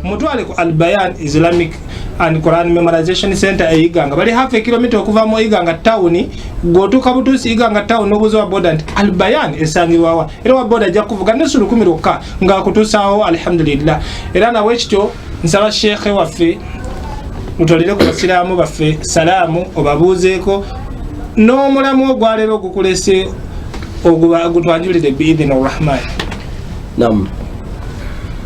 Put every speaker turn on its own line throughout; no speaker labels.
mutwale ku Al-Bayan Islamic and Quran Memorization Center Iganga bali half a kilometer okuva mu Iganga town gotuka butusi Iganga town nobuzo wa boda nti Al-Bayan esangibwawa era wa boda ajja kuvuga nesulu 10 nga kutusaawo alhamdulillah era nawe kityo nsaba shekhe waffe mutolere ku basiraamu baffe salaamu obabuuzeeko n'omulamu ogwaleero ogukulese ogutwanjulire biidhini rahman.
Naam.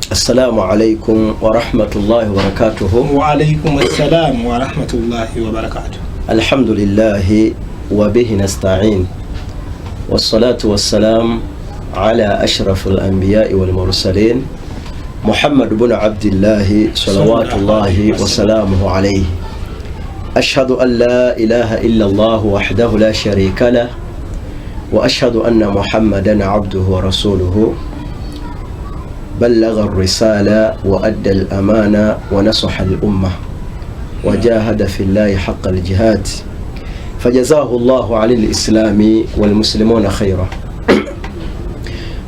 Assalamu alaikum wa rahmatullahi wa barakatuhu.
Wa alaikum assalam wa rahmatullahi wa barakatuhu.
Alhamdulillahi wa bihi nasta'in. Wassalatu wassalam ala ashrafil anbiya'i wal mursalin Muhammad ibn Abdullah salawatullahi wa salamuhu alayhi. Ashhadu an la ilaha illa Allah wahdahu la sharika lah wa ashhadu anna Muhammadan abduhu wa rasuluhu. بلغ الرسالة وأدى الأمانة ونصح الأمة وجاهد في الله حق الجهاد فجزاه الله عن الإسلام والمسلمون خيرا.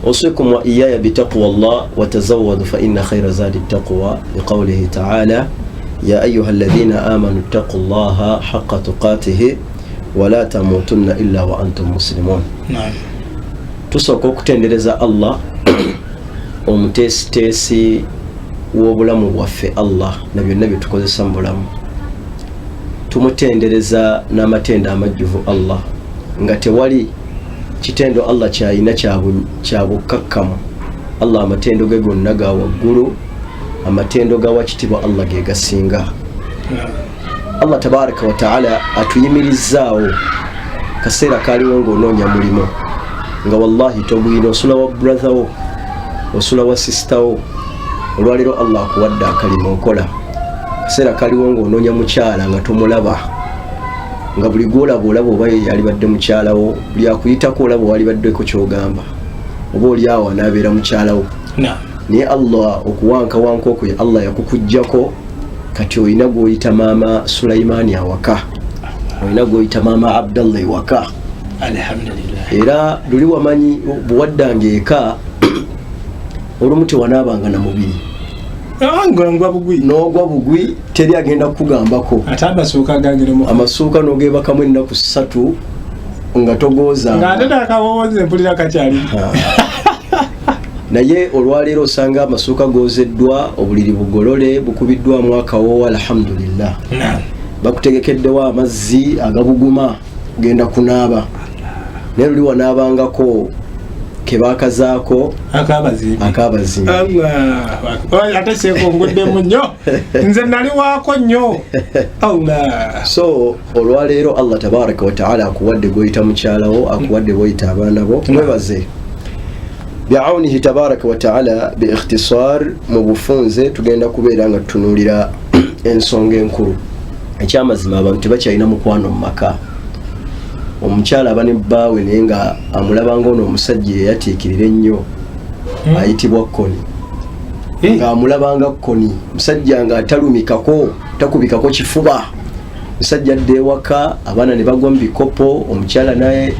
أوصيكم وإياي بتقوى الله وتزودوا فإن خير زاد التقوى بقوله تعالى يا أيها الذين آمنوا اتقوا الله حق تقاته ولا تموتن إلا وأنتم مسلمون.
نعم.
تسوكو كتندرز الله omutesitesi w'obulamu bwaffe Allah na byonna bye tukozesa mu bulamu tumutendereza n'amatendo amajjuvu Allah nga tewali kitendo Allah kyayina kyabukakkamu. Allah amatendo ge gonna ga waggulu, amatendo ga wakitibwa Allah ge gasinga. Allah tabaraka wa ta'ala atuyimirizaawo kaseera kaliwo ng'onoonya mulimo nga wallahi togwina osula wa brother wo osula wa sister wo olwaliro Allah akuwadde akalimo okola kaseera kaliwo ng'onoonya mukyala nga tomulaba nga buli gwolaba olaba oba yali badde mukyala wo buli akuyitako olaba wali baddeko kyogamba oba oli awo anaabeera mukyala wo naye Allah okuwankawanka okwo Allah yakukujjako kati olina gw'oyita maama Sulaimaani awaka, olina gw'oyita maama Abdallah ewaka.
Alhamdulillah.
Era luli wamanyi bwewaddanga eka olumu tewanaabanga na mubiri n'ogwa bugwi teri agenda kukugambako
ate amasuuka gagiremu
amasuuka n'ogeebakamu ennaku 3 nga togooza
ng'ate nakawooza empulira kakyali
naye olwaleero osanga amasuuka goozeddwa, obuliri bugolole bukubiddwamu akawoowa alhamdulillah. Bakutegekeddewo amazzi agabuguma genda kunaaba naye luli wanaabangako kebakazaako akabazimbi.
Ate seekonguddemu nnyo nze nali waako nnyo.
So olwaleero Allah tabaraka wa ta'ala akuwadde gw'oyita mukyalawo, akuwadde bw'oyita abaana bo, mwebaze bi'awnihi tabaraka wa ta'ala. Bi ikhtisar mu bufunze tugenda kubeera nga tutunuulira ensonga enkulu. Ekyamazima abantu tebakyalina mukwano mu maka. Omukyala aba ne bbaawe naye nga amulaba ng'ono omusajja eyatiikirira ennyo ayitibwa kkoni, nga amulabanga kkoni, musajja nga atalumikako takubikako kifuba. Musajja adda ewaka, abaana ne bagwa mu bikopo, omukyala naye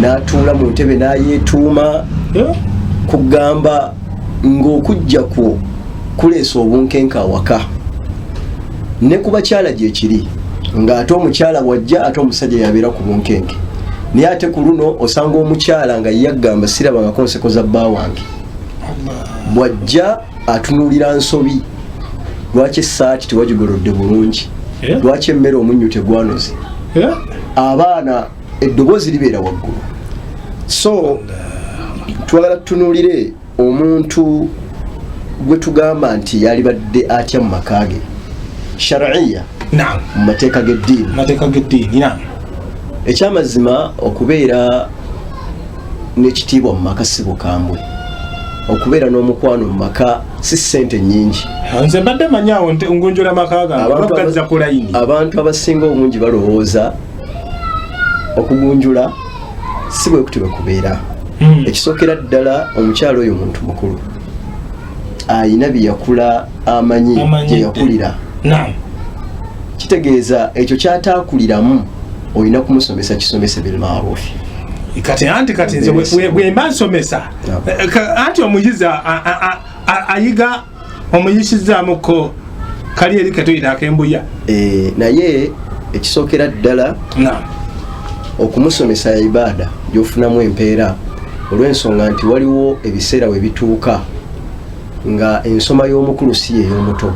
n'atuula mu ntebe n'ayeetuuma kugamba ng'okujja kwo kuleesa obunkenke awaka. Ne ku bakyala gye kiri nga ate omukyala wajja ate omusajja yabeera ku bunkenke. Naye ate ku luno osanga omukyala nga yaggamba sirabangako nseko za bba wange, bwajja atunuulira nsobi, lwaki essaati tewagigolodde bulungi, lwaki emmere omunnyu tegwanoze, abaana eddoboozi libeera waggulu. So twagala tutunuulire omuntu gwe tugamba nti yali badde atya mu maka ge shar'iyya, mu mateeka g'eddiini. Ekyamazima okubeera n'ekitiibwa mu maka si bukambwe, okubeera n'omukwano mu maka si ssente nnyingi.
Nze mbadde manyaawo ngunjula maka gange bagazza ku layini. Abantu
abasinga obungi balowooza okugunjula si bwe kuti bwe kubeera. Ekisookera ddala omukyalo oyo muntu mukulu ayina bye yakula amanyi gye yakulira. Kitegeeza ekyo kyataakuliramu olina kumusomesa kisomese bil ma'ruf.
kati nze bwe mbansomesa anti omuyiza ayiga omuyisizaamuko kali eri katuyita akembuya
naye ekisookera ddala okumusomesa ya ibaada gyofunamu empeera olw'ensonga nti waliwo ebiseera we bituuka nga ensoma y'omukulu si y'ey'omuto.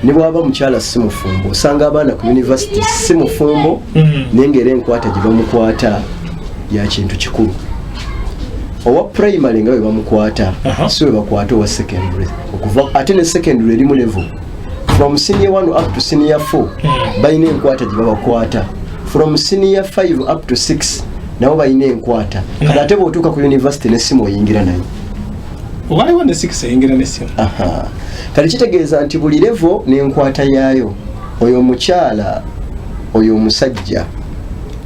Ne bw'aba mukyala si mufumbo osanga abaana ku yunivasite si mufumbo naye ng'era enkwata gye bamukwata ya kintu kikulu. Owa primary nga bwe bamukwata si we bakwata owa secondary okuva ate ne secondary erimu level from senior 1 up to senior 4 balina enkwata gye babakwata, from senior 5 up to 6 nabo balina enkwata. Kati ate bw'otuuka ku yunivasite n'essimu oyingira nayo.
Waliwo ne 6 eyingira n'essimu.
Kati kitegeeza nti buli level n'enkwata yaayo. Oyo omukyala oyo omusajja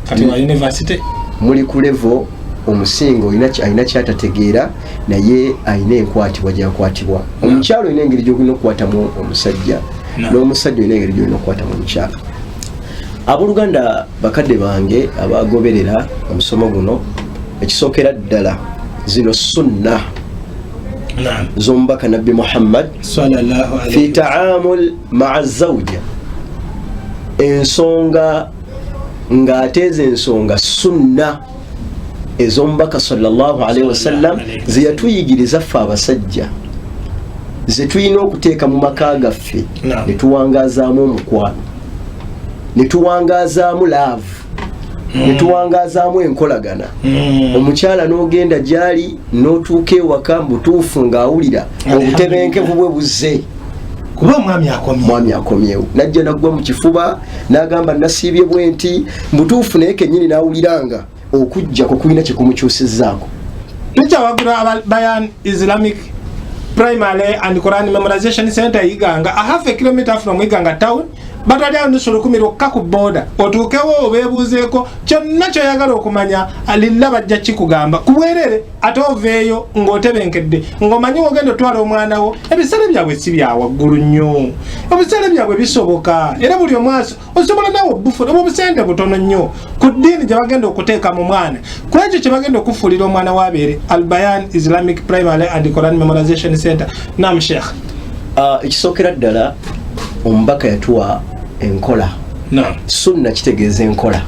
kati wa yunivasite
muli ku level omusingo alina kyatategeera naye alina enkwatibwa gyakwatibwa. Omukyala olina engeri gy'olina okukwatamu omusajja n'omusajja olina engeri gy'olina okukwatamu omukyala. Abooluganda bakadde bange abagoberera omusomo guno, ekisookera ddala zino sunna z'omubaka nabbi Muhammad fi ta'amul ma'a zawja, ensonga ng'ateeza ensonga sunna ez'omubaka sallallahu alaihi wasallam ze yatuyigiriza ffe abasajja ze tulina okuteeka mu maka gaffe ne tuwangazaamu omukwano, ne tuwangazaamu laavu, ne tuwangazaamu enkolagana. Omukyala n'ogenda gy'ali n'otuuka ewaka mu butuufu ng'awulira obutebenkevu bwe buzze
kuba omwami
akomyewo, najja naggwa mu kifuba n'agamba nasiibye bwe nti mutuufu naye kennyini n'awuliranga okujjako kulina kye kumukyusizzaako.
Tukyawagula Al-Bayan Islamic Primary and Quran Memorization Center Iganga, a half a kilometer from Iganga town. Batali ndusuru kumiroka ku border otukewo obebuzeeko kyonna kyoyagala okumanya alilla bajja kikugamba kuwerere ate oveeyo ng'otebenkedde ng'omanyi ogenda otwala omwana wo. Ebisale byabwe si bya waggulu nnyo, ebisale byabwe bisoboka era buli omwaso osobola nawe obufuna obusente butono nnyo ku ddiini gye bagenda okuteeka mu mwana ku ekyo kye bagenda okufuulira omwana w'abeere. Al-Bayan Islamic Primary and Quran Memorization Center. Naam Sheikh,
ekisookera ddala omubaka yatuwa enkola. Sunna kitegeeza enkola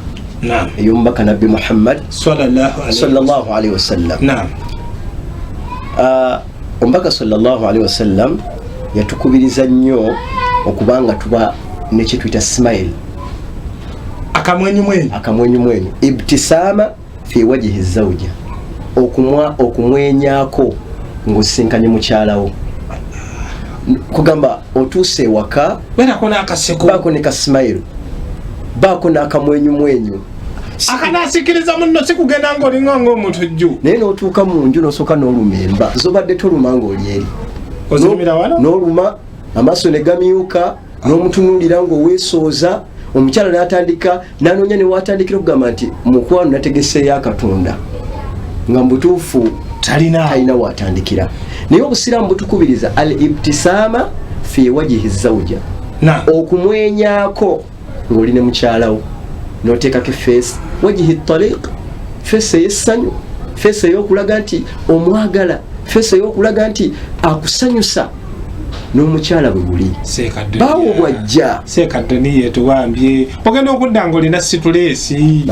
ey'omubaka nabbi Muhammad sallallahu alaihi wasallam. Omubaka sallallahu alaihi wasallam yatukubiriza nnyo okubanga tuba ne kye tuyita smile, akamwenyumwenyu, ibtisaama fi wajhi zawja, okumwenyaako ng'osisinkanye mukyalawo. Kugamba otuuse ewaka baako ne kasmile, baako n'akamwenyumwenyu,
akanasikiriza munno si kugenda ng'olinga ng'omuntu jju,
naye n'otuuka mu nju n'osooka n'oluma emba zobadde toluma ng'oli eri, n'oluma amaaso ne gamyuka n'omutunuulira ng'oweesooza. Omukyala n'atandika n'anoonya ne waatandikira okugamba nti mukwano nategeseeyo akatunda nga mu butuufu talina waatandikira. Naye obusiraamu butukubiriza al ibtisaama fi wajhi zawja, okumwenyaako ng'oli ne mukyalawo n'oteekako feesi, wajhi taliq, feesi ey'essanyu, feesi ey'okulaga nti omwagala, feesi ey'okulaga nti akusanyusa n'omukyala bwe buli baawo bwajja
seekadde niye tuwambye ogenda okudda ng'olina situleesi.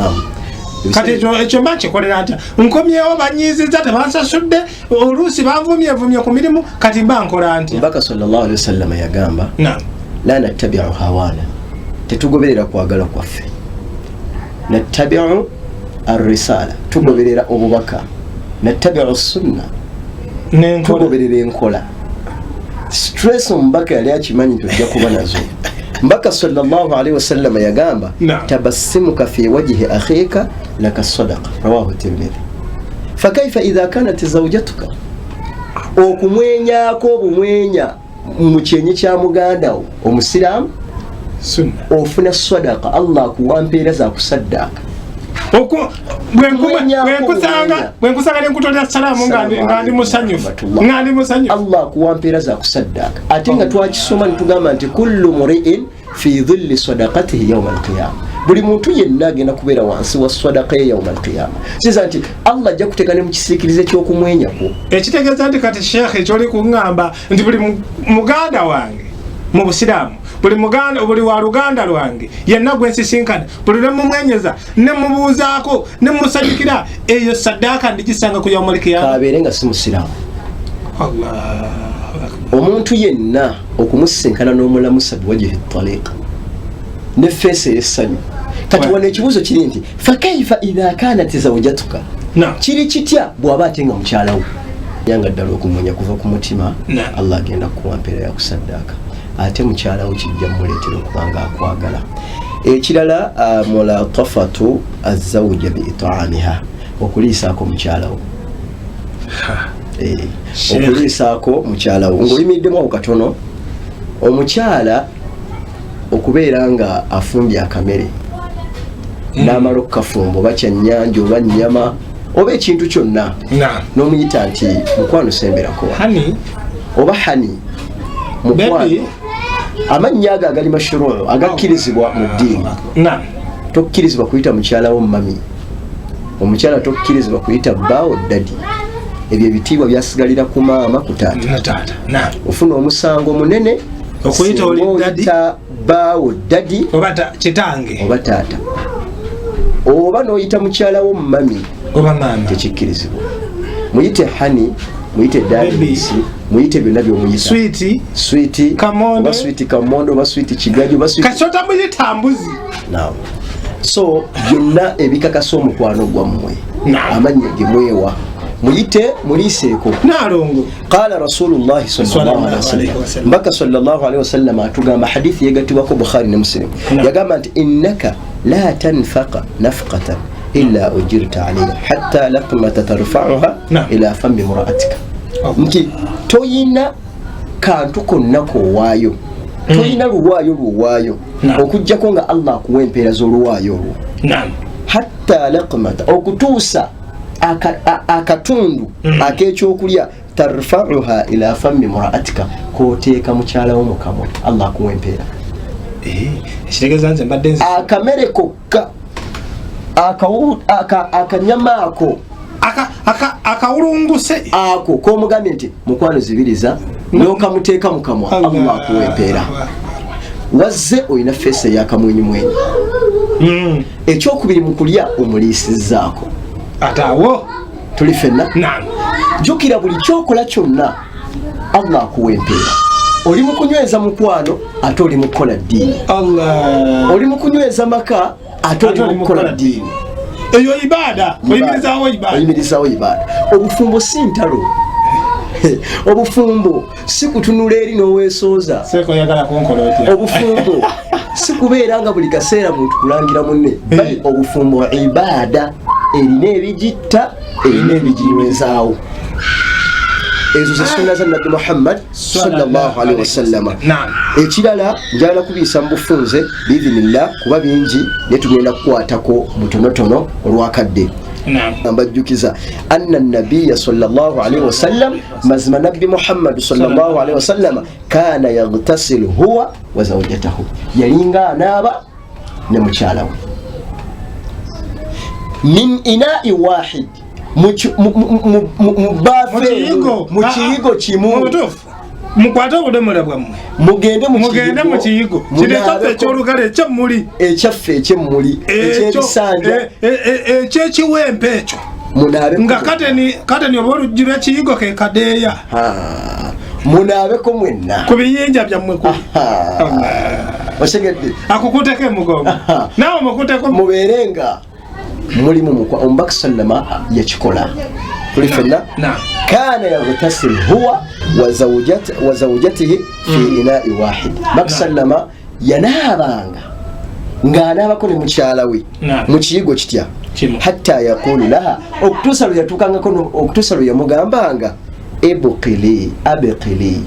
Kati ekyo mba nkikolera ntya? Nkomyewo banyiizizza tebansasudde, oluusi banvumyevumye ku mirimu, kati mba nkola ntya?
Omubaka sallallahu alaihi wasallam yagamba la nattabi'u hawaana, tetugoberera kwagala kwaffe, nattabi'u ar-risaala, tugoberera obubaka, nattabi'u sunna, tugoberera enkola. Stress omubaka yali akimanyi nti ojja kuba nazo. Mbaka sallallahu alaihi wasallam yagamba tabassimuka fi wajhi akhika laka sadaqa, rawahu Tirmidhi. Fakaifa idha kanat zawjatuka, okumwenyaako obumwenya mu kyenyi kya mugandawo omusiraamu
sunna,
ofuna sadaqa, Allah akuwa mpeera za kusaddaaka.
Bwenkusanga nenkutolera salaamu nga ndi musanyufu,
Allah akuwa mpeera za kusaddaaka. Ate nga twakisoma nitugamba nti kullu muri'in fi dhilli sadaqatihi yawma al-qiyama, buli muntu yenna agenda kubeera wansi wa sadaka ya yawmal qiyama siza nti Allah ajja kuteeka ne mu kisiikirize ky'okumwenyako
ekitegeeza nti kati sheekh ekyoli kuŋŋamba nti buli muganda wange mu busiraamu buli wa luganda lwange yenna gwe nsisinkana buli ne mumwenyeza ne mubuuzaako ne musanyukira eyo saddaaka ndigisanga ku yawmal qiyama
kabeere nga si musiraamu omuntu yenna okumusisinkana n'omulamusa biwajhi taliqa ne feesi ey'essanyu kati wano ekibuuzo kiri nti fakaifa idha kanat zawjatuka kiri kitya bw'aba ate nga mukyalawo yanga ddala okumwenya kuva ku mutima Allah agenda kukuwa mpeera ya kusaddaaka ate mukyalawo kijja muleetera okubanga akwagala ekirala mulatafatu azawja bi itaamiha okuliisaako mukyalawo okuliisaako mukyalawo ng'oyimiddemu awo katono omukyala okubeera nga afumbye akamere n'amala okukafumba oba kyannyanja oba nnyama oba ekintu kyonna n'omuyita nti mukwano semberako oba hani mukwano amannya ago agali mashuruu agakkirizibwa mu ddiini tokkirizibwa kuyita mukyalawo mami omukyala tokkirizibwa kuyita bbaawo dadi ebyo ebitiibwa byasigalira ku maama ku taata ofuna omusango munene okuyita bbaawo dadi
oba kitange
oba taata oba n'oyita mukyalawo mami tekikkirizibwa muyite hani muyite dadisi muyite byonna by'omuyita switi kamondo oba switi kigaji oba
kasota muyita mbuzi
so byonna ebikakasa omukwano gwammwe amannya ge mwewa muyite muliiseeko
nalongo
qala rasulullahi sallallahu alaihi wasallam mbaka sallallahu alaihi wasallam atugamba hadithi yegatibwako Bukhari ne Muslim yagamba nti innaka la tanfaqa nafqatan illa ujirta alayha hatta laqmata tarfa'uha ila fammi imra'atika nti toyina kantu konna kowaayo toyina luwaayo okujjako nga Allah akuwa empeera z'oluwaayo olwo hatta laqmata okutuusa akatundu ak'ekyokulya tarfa'uha ila fammi imra'atika kooteeka mukyalawo mu kamwa Allah akuwa empeera akamere kokka akanyama ako
akawulunguse
ako k'omugambye nti mukwano zibiriza n'okamuteeka mu kamwa Allah akuwa empeera wazze olina feesa ey'akamwenyumwenyu ekyokubiri mu kulya omuliisizzaako
ate awo
tuli fenna jjukira buli kyokola kyonna Allah akuwa empeera oli mu kunyweza mukwano ate oli mu kukola ddiini oli mu kunyweza maka ate oli mu kukola ddiini
eyo ibaada
oyimirizaawo ibaada obufumbo si ntalo obufumbo si kutunula eri n'oweesooza obufumbo si kubeera nga buli kaseera muntu kulangira munne bali obufumbo ibaada erina ebigitta erina ebiginywezaawo ezo ze sunna za Nabbi Muhammad sallallahu alaihi wasallam. Ekirala njala kubisa mbufunze biidhinillah kuba bingi ne tugenda kukwatako mutonotono olwakadde. Ambajjukiza anna an-nabiy sallallahu alaihi wasallam mazma Nabbi Muhammad sallallahu alaihi wasallam kana yaghtasilu huwa wa zawjatahu, yalinga anaaba ne mukyalawe min ina'i wahid mukiyigo kimu
mukwata obudomola bwammwe
mugende
mu kiyigo kireka ekyolugale ekyemmuli
ekyaffe ekyemmuli ekyebisanja
ekyekiwempe ekyo nga kateni oba oluggi lw'ekiyigo ke kadeeya
munaabeko mwenna
ku biyinja byammwe
osegedde
akukuteko emugongo naawe mukuteko
mubeerenga mulimu mukwa ombaka sallama yakikola kuli fenna kana yaghtasil huwa wa zawjatihi fi ina'i wahid. Mbaka sallama yanaabanga ng'anaabako ne mukyalawe mu kiyigo kitya hatta yaqulu laha okutuusa lwe yatuukangako okutuusa lwe yamugambanga ebqili abqili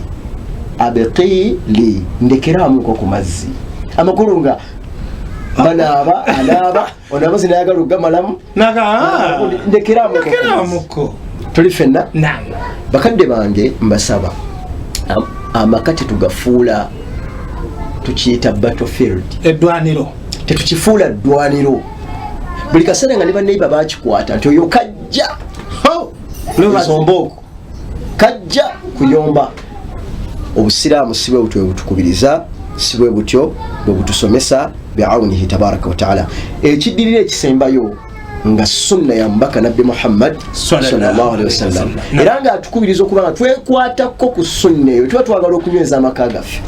ndekeramuko ku mazzi amakulu nga banaaba anaaba onaaba zinayagala okugamalamu ndekeramuko tuli fenna bakadde bange mbasaba amaka tetugafuula tukiyita battlefield
eddwaniro
tetukifuula ddwaniro buli kaseera nga ne banneiba bakikwata nti oyo kajja zombooko kajja kuyomba. Obusiraamu si bwe butyo butukubiriza, si bwe butyo bwe butusomesa bi'awnihi tabaraka wa ta'ala. Ekiddirira ekisembayo nga sunna ya mbaka nabbi Muhammad sallallahu alaihi wasallam, era nga atukubiriza okuba nga twekwatako ku sunna eyo, tuba twagala okunyweza amaka gaffe.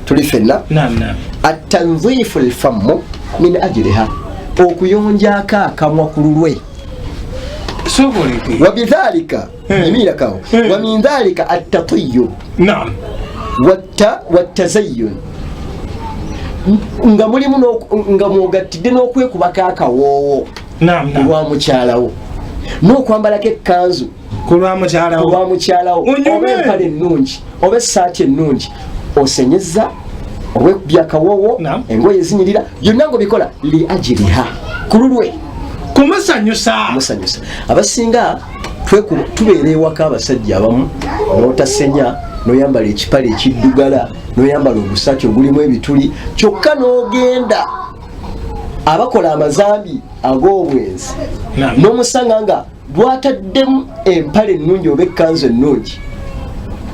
Tuli ffenna at-tanzifu al-fammu min ajliha, okuyonjako akamwa ku lulwe. Wabidhalika imirakawo wa min dhalika at-tatayyub wattazayyun, nga mulimu nga mwogattidde n'okwekubako akawoowo kulwa mukyalawo, n'okwambalako ekkanzu kulwa mukyalawo, oba empale ennungi oba essaati ennungi, osenyeza owekubya akawoowo, engoye ezinyirira, byonna ng'obikola li ajiriha, ku lulwe, kumusanyusa. Abasinga tubeera ewaka abasajja abamu n'otasenya, n'oyambala ekipale ekiddugala, n'oyambala obusaati ogulimu ebituli, kyokka n'ogenda abakola amazambi ag'obwenzi n'omusanga nga lwataddemu empale ennungi oba ekkanzu ennungi,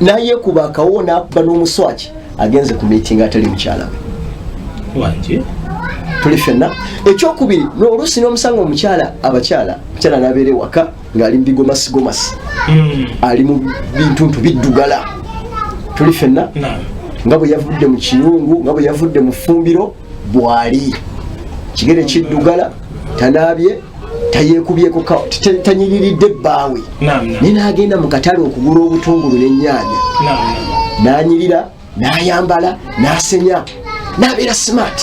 n'ayeekuba akawoowo n'akuba n'omuswaki, agenze ku miitingi atali mukyala we. Tuli ffenna. Ekyokubiri, n'oluusi n'omusanga abakyala n'abeera ewaka ng'ali mu bigomasi ali mu bintuntu biddugala. Tuli ffenna nga bwe yavudde mu kiyungu, nga bwe yavudde mu ffumbiro, bw'ali kigere kiddugala, tanaabye, tayeekubyeko, tanyiriridde bbaawe, naye n'agenda mu katale okugula obutungulu n'ennyaanya, n'anyirira, n'ayambala, n'asenya, n'abeera smart.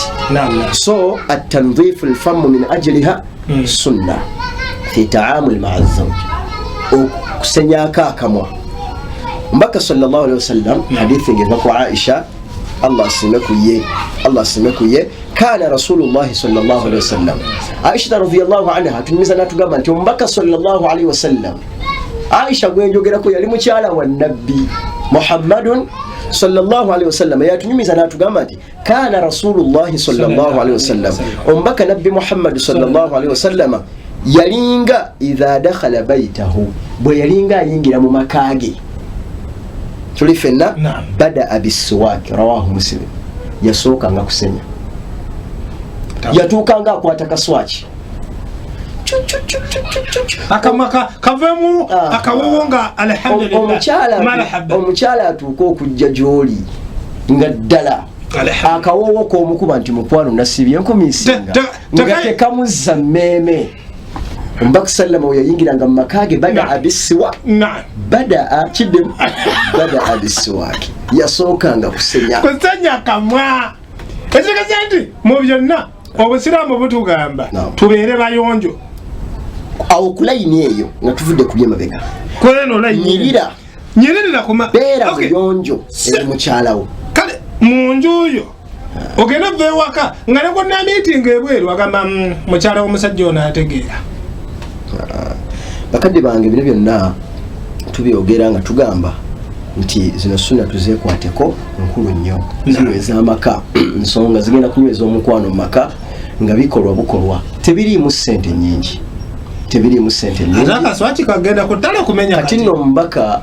So at-tanzifu al-fammu min ajliha sunna fi ta'amul ma'a az-zawj, okusenyako akamwa. Mbaka sallallahu alaihi wasallam hadithi ngeva ku Aisha, Allah asime ku ye, kana Rasulullah sallallahu alaihi wasallam, Aisha radhiyallahu anha tunyumiza natugamba nti Mbaka sallallahu alaihi wasallam, Aisha gwenjogerako yali mukyala wa Nabbi Muhammadun sallallahu alaihi wasallam, yatunyumiza natugamba nti kana Rasulullah sallallahu alaihi wasallam, Mbaka Nabbi Muhammad sallallahu alaihi wasallam yalinga idha dakhala baytahu, bwe yalinga ayingira mu makage. Tuli ffenna bada abiswaki, rawahu Muslim, yasooka nga kusenya, yatuuka nga akwata kaswaki
akamaka kavemu akawowo nga alhamdulillah.
Omukyala atuuka okujja gy'oli nga ddala akawowo k'omukuba nti mukwano nasibye enkumi nsinga nga tekamuzza mmeeme. Mbaka sallama yayingiranga mu makage bada abisiwa bada abisiwaki, yasookanga kusenya
kamwa. Ekitegeeza nti mu byonna obusiraamu butugamba tubeere bayonjo.
Awo ku layini eyo nga tuvudde ku byemabega, nyirira kuma beera buyonjo eri mukyalawo.
Kale mu nju yo ogenda ova ewaka nga ne gonna miitingi ebweru agamba mukyala w'omusajja ono ategeera.
Bakadde bange bino byonna tubyogera nga tugamba nti zino sunna tuzeekwateko nkulu nnyo, zinyweza amaka, nsonga zigenda kunyweza omukwano mu maka nga bukolwa tebiriimu ssente nnyingi.
Akaswaki kagenda ku ttale kumenya
kati nno Mbaka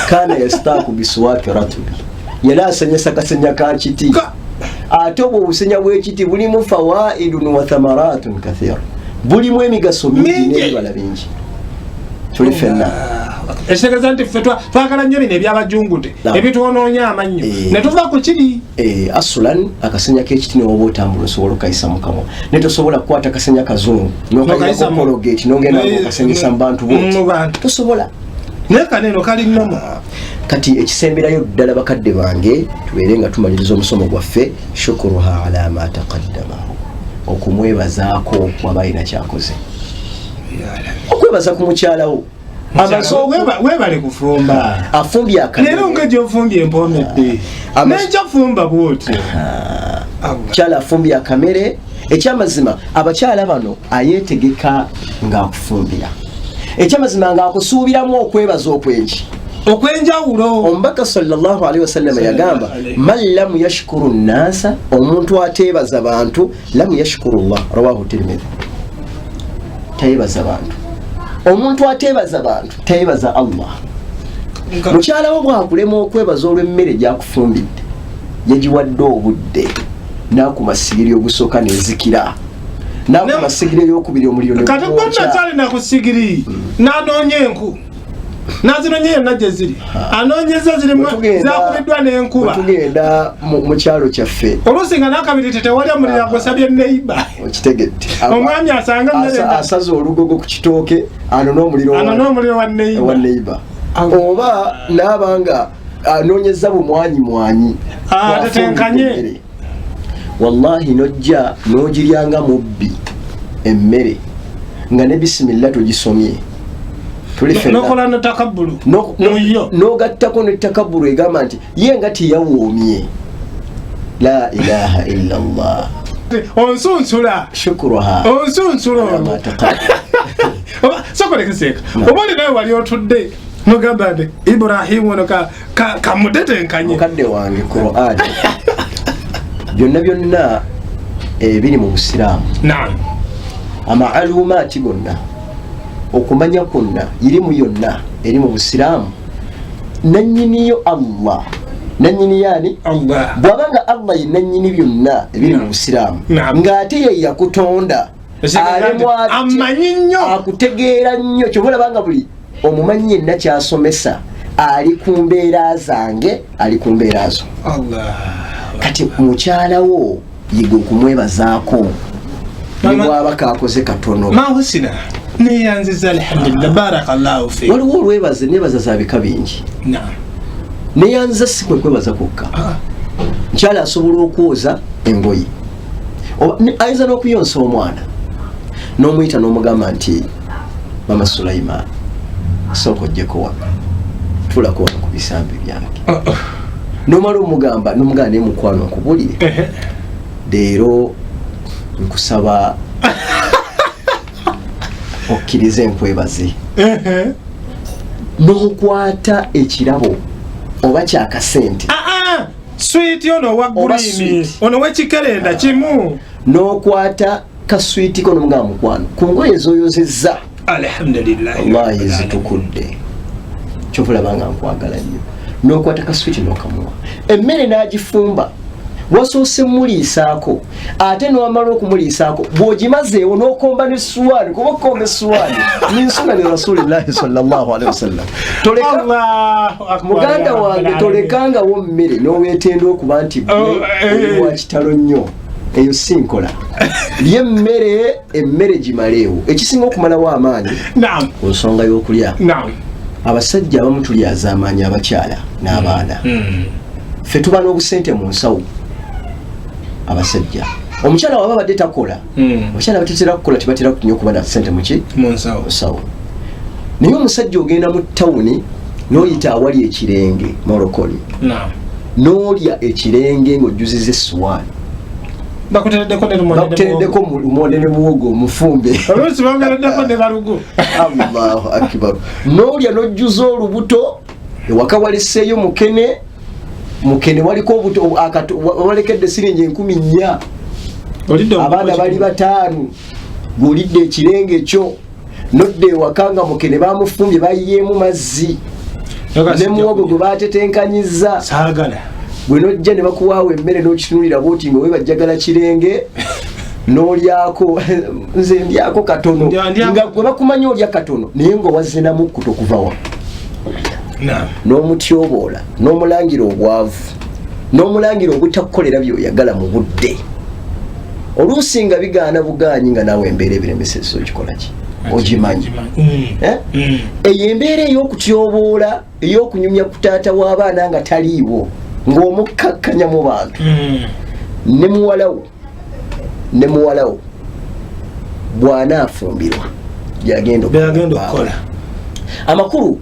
kana yastaaku biswaki ratubi, yali asenyesa kasenya ka kiti, ate obwo obusenya bw'ekiti bulimu fawaidun wa thamaratun kathira, bulimu emigaso mingi n'ebibala bingi. Tuli ffenna
ekitegeeza nti ffe twagala nnyo bino ebyabajungute ebitwonoonya amannyo ne tuva ku kiri.
Asulan akasenya k'ekiti ne woba otambula osobola okayisa mu kamwa, ne tosobola kukwata kasenya kazungu n'okayisa mu kologeti n'ogenda okasenyesa mu bantu boti, tosobola.
Naye kaneeno kali nnomo.
Kati ekisemberayo ddala bakadde bange, tubeere nga tumaliriza omusomo gwaffe, shukuruha ala ma taqaddama, okumwebazaako waba alina kyakoze, okwebaza ku mukyalawo.
Webale kufumba
afumbye akamere,
leero nga gy'ofumbye empomedde n'ekyafumba bw'oti.
Mukyala afumbye akamere. Ekyamazima abakyala bano ayeetegeka ng'akufumbira, ekyamazima ng'akusuubiramu okwebaza okwengi.
okwenjawulo.
Omubaka sallallahu alaihi wasallam yagamba man lam yashkuru nnasa, omuntu ateebaza bantu lam yashkuru Allah, rawahu Tirmidhi. Tayebaza bantu, omuntu ateebaza bantu tayebaza Allah. Mukyala wo bwakulema okwebaza olw'emmere gyakufumbidde, yagiwadde obudde, n'akumasigiri ogusooka nezikira, n'akumasigiri ey'okubiri omuliro ne
kati gwonna nakusigiri n'anoonya enku nazinonye yonna gye ziri anoonyeza zirimu zakubiddwa n'enkuba.
Tugenda mu kyalo kyaffe
oluusi nga n'akabiri tewali omuliro agusabye neiba
okitegedde,
omwami asanga mmere
asaza olugogo ku kitooke anona omuliro
wa
neiba, oba n'abanga anoonyeza bumwanyi
tetenkanye.
Wallahi nojja n'ogiryanga mubbi emmere nga ne bisimillah togisomye,
nokola netakabbulu
n'ogattako netakabbulu egamba nti ye nga teyawoomye. La ilaha illa Allah.
Onsunsula
shukruha
onsunsula sokolekeseeka oba oli nawe wali otudde nogamba nti Ibrahimu ono kamutetenkanye.
Mukadde wange Qur'an byonna biri mu Busiraamu. Amaalumaati gonna, okumanya kwonna, irimu yonna eri mu Busiraamu. Nannyiniyo Allah, nannyini yaani
Allah.
Bw'abanga Allah ye nannyini byonna ebiri mu Busiraamu ng'ate ye yakutonda
amanyi nnyo
akutegeera nnyo, ky'oba olabanga buli omumanyi yenna ky'asomesa ali ku mbeera zange, ali ku mbeera zo. Kati mukyala wo yiga okumwebazaako ne bw'aba kaakoze katono.
Mahusina neyanziza alhamdulillah barakallahu fi.
Waliwo olwebaze nebaza za bika bingi. Neyanziza si kwe kwebaza kwokka. Mukyala asobola okwoza engoye, ayinza n'okuyonsa omwana n'omuyita n'omugamba nti Mama Sulaiman sooka ojjeko wano tulako wano ku bisambi byange. Nomala omugamba n'omuganda naye mukwano nkubulire leero nkusaba okkirize nkwebaze, n'okwata ekirabo oba kyakasente
swiiti ono wa green ono w'ekikerenda kimu,
n'okwata kaswiitiko n'omugamba mukwano ku ngoye z'oyozezza
alhamdulillah
wallahi zitukudde kyovulaba nga nkwagala nnyo, n'okwata kaswiiti n'okamuwa. Emmere n'agifumba wasoose muliisaako, ate n'wamala okumuliisaako bw'ogimazeewo n'okomba n'essuwaani, kuba okkomba essuwaani ninsuna ne rasulillahi sallallahu alaihi wasallam. Muganda wange tolekangawo mmere n'oweetenda okuba nti oli wa kitalo nnyo, eyo si nkola. Lye emmere gimaleewo. Ekisinga okumalawo amaanyi ku nsonga y'okulya, abasajja abamu tulyaza amaanyi abakyala n'abaana. Ffe tuba n'obusente mu nsawo abasajja. Omukyala waba badde takola, abakyala batetera kukola tebatera nnyo okuba na ssente mu nsawo. Naye omusajja ogenda mu tawuni n'oyita awali ekirenge Morokoni, n'olya ekirenge ng'ojjuziza essuwaani, bakutereddeko lumonde ne muwogo omufumbe,
oluusi bongereddeko ne balugu.
Allahu akbar. N'olya n'ojjuza olubuto, ewaka waliseeyo mukene waliko obuto walekedde siringi 14, abaana bali 5, gw'olidde ekirenge kyo, nodde ewaka nga mukene bamufumbye bayiyeemu mazzi ne muwogo gwe batetenkanyizza. Bwe nojja ne bakuwaawo emmere n'okitunulira bw'oti nga we bajjagala kirenge n'olyako nze ndyako katono, nga gwe bakumanya olya katono naye ng'owazzenamu kkuto kuvawa, n'omutyoboola n'omulangira obwavu n'omulangira obutakukolera byoyagala mu budde. Oluusi nga bigaana bugaanyi nga naawe embeera ebiremesesa okikola ki ogimanyi. Eyo embeera ey'okutyoboola ey'okunyumya ku taata w'abaana nga taliiwo ng'omukkakkanya mu bantu, ne muwalawo bw'anaafumbirwa byagenda okukola amakulu.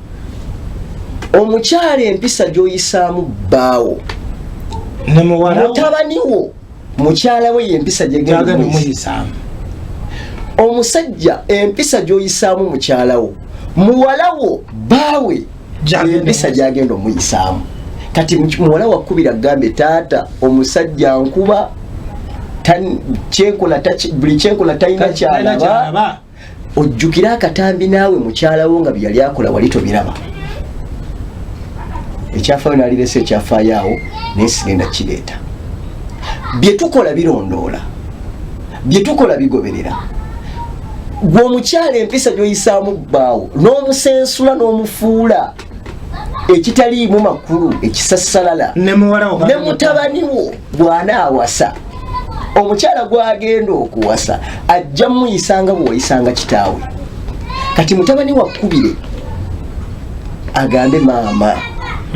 Omukyala empisa gy'oyisaamu bbaawo, mutabani wo mukyala we y'empisa gyegenda muyisaamu. Omusajja empisa gy'oyisaamu mukyala wo, muwala wo bbaawe empisa gyagenda omuyisaamu. Kati muwala wakubira agambe taata omusajja nkuba buli kyenkola talina kyalaba, ojjukira akatambi naawe mukyala wo nga byali akola wali tobiraba. Ekyafaayo nalirese ekyafaayo awo naye sigenda kireeta. Bye tukola birondoola, bye tukola bigoberera. Gwe omukyala empisa gy'oyisaamu bbaawo n'omusensula n'omufuula ekitaliimu makulu ekisassalala ne mutabani wo bw'anaawasa, omukyala gw'agenda okuwasa ajja muyisanga bw'oyisanga kitaawe. Kati mutabani wakkubire agambe maama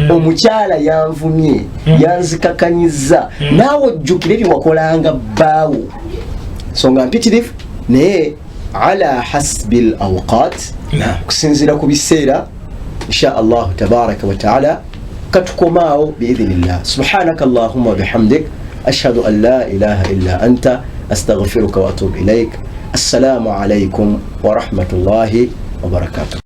omukyala yanvumye yanzikakanyizza, naawe ojjukire bye wakolanga bbaawo. Nsonga mpitirivu naye ala hasbil awqat, kusinziira ku biseera insha Allah tabaraka wa taala katukomaawo biidhnillah. Subhanaka Allahumma wa bihamdik ashhadu an la ilaha illa anta astaghfiruka wa atubu ilaik. Assalamu alaykum wa rahmatullahi wa barakatuh.